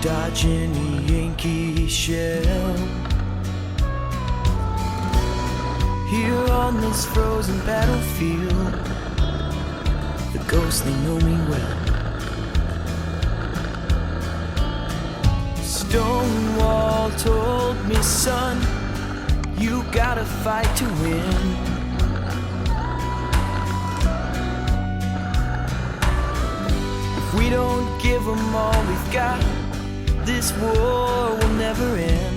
dodging a Yankee shell. Here on this frozen battlefield, the ghosts, they know me well. Stonewall told me, son, you gotta fight to win. If we don't give them all we've got, this war will never end.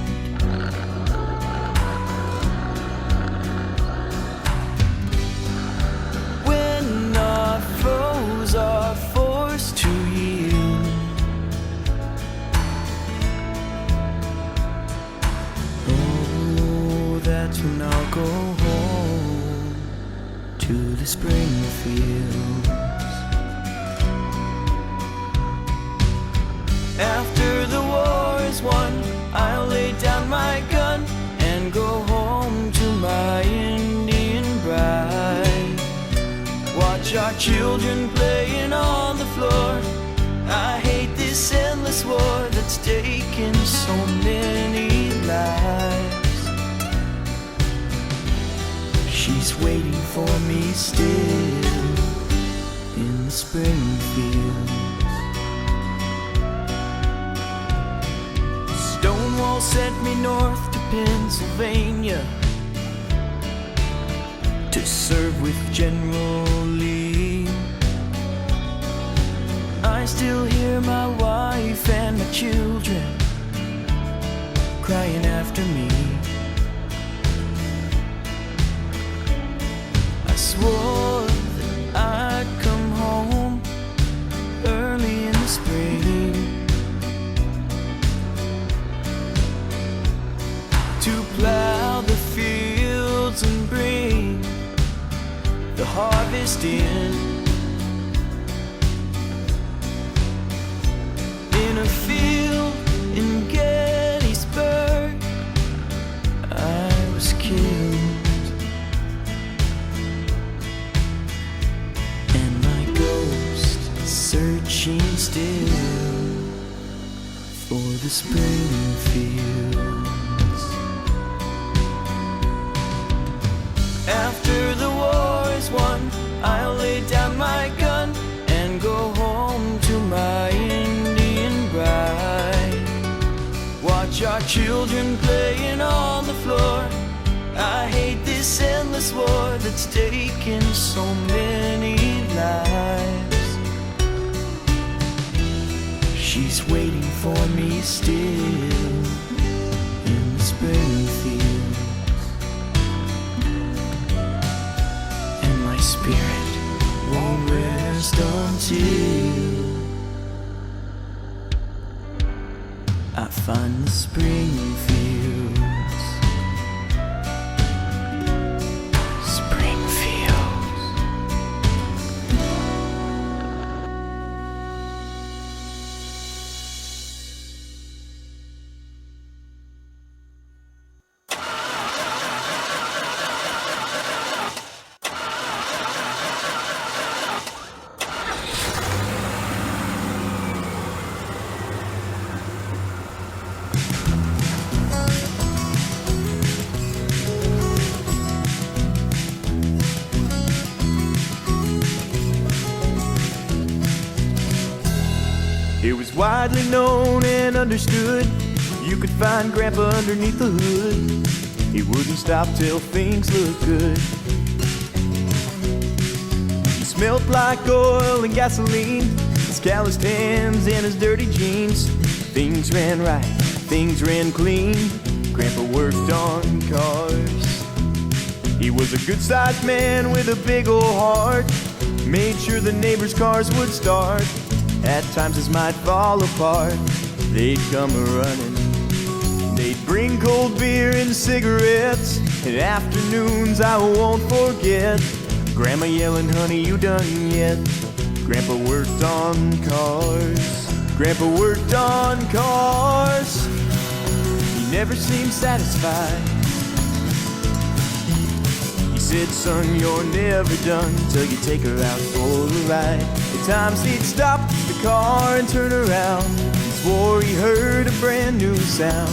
When our foes are forced to yield, oh, that's when I'll go home to the spring fields. After the war is won, I'll lay down my gun and go home to my Indian bride. Watch our children playing on the floor. I hate this endless war that's taken so many lives. She's waiting for me still in the spring fields. Stonewall sent me north to Pennsylvania to serve with General Lee. I still hear my wife and my children crying after me. I swore that I'd come home early in the spring to plow the fields and bring the harvest in. In a field in Gettysburg, I was killed, and my ghost is searching still for the spring fields. After the war is won, I'll lay down my gun and go home to my Indian bride. Watch our children playing on the floor. I hate this endless war that's taken so many lives. She's waiting for me still in the spring fields. Spirit won't rest until I find the spring fields. Spring fields. It was widely known and understood you could find Grandpa underneath the hood. He wouldn't stop till things looked good. He smelled like oil and gasoline, his calloused hands and his dirty jeans. Things ran right, things ran clean. Grandpa worked on cars. He was a good-sized man with a big old heart. Made sure the neighbors' cars would start. At times this might fall apart. They'd come a-running. They'd bring cold beer and cigarettes, and afternoons I won't forget. Grandma yelling, honey, you done yet? Grandpa worked on cars. Grandpa worked on cars. He never seemed satisfied. He said, son, you're never done till you take her out for a ride. At times he'd stop the car and turn around and swore he heard a brand new sound.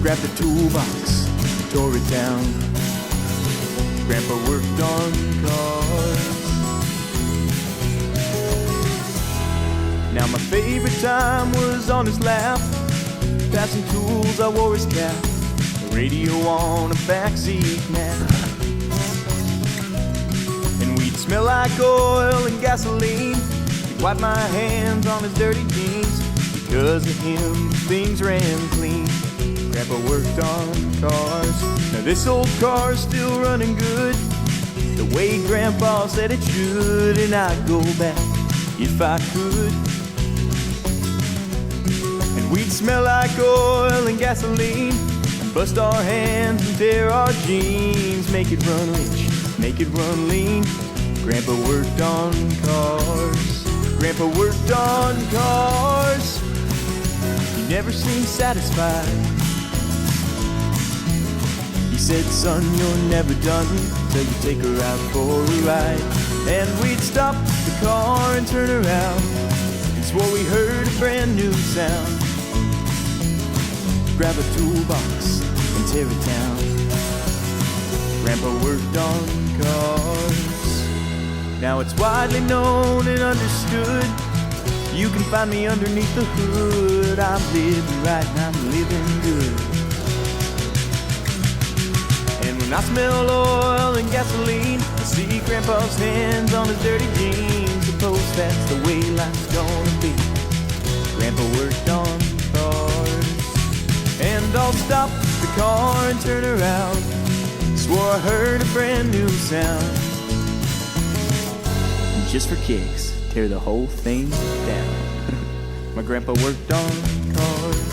Grabbed a toolbox, tore it down. Grandpa worked on cars. Now my favorite time was on his lap, passing tools, I wore his cap, a radio on a backseat nap. And we'd smell like oil and gasoline. He'd wipe my hands on his dirty jeans. Because of him, things ran clean. Grandpa worked on cars. Now this old car's still running good, the way Grandpa said it should. And I'd go back if I could. And we'd smell like oil and gasoline, bust our hands and tear our jeans. Make it run rich, make it run lean. Grandpa worked on cars. Grandpa worked on cars. He never seemed satisfied. He said, son, you're never done till you take her out for a ride. And we'd stop the car and turn around, and swore we heard a brand new sound. Grab a toolbox and tear it down. Grandpa worked on cars. Now it's widely known and understood, you can find me underneath the hood. I'm living right and I'm living good. And when I smell oil and gasoline, I see Grandpa's hands on his dirty jeans. Suppose that's the way life's gonna be. Grandpa worked on cars. And I'll stop the car and turn around, swore I heard a brand new sound. And just for kicks, tear the whole thing down. My grandpa worked on cars.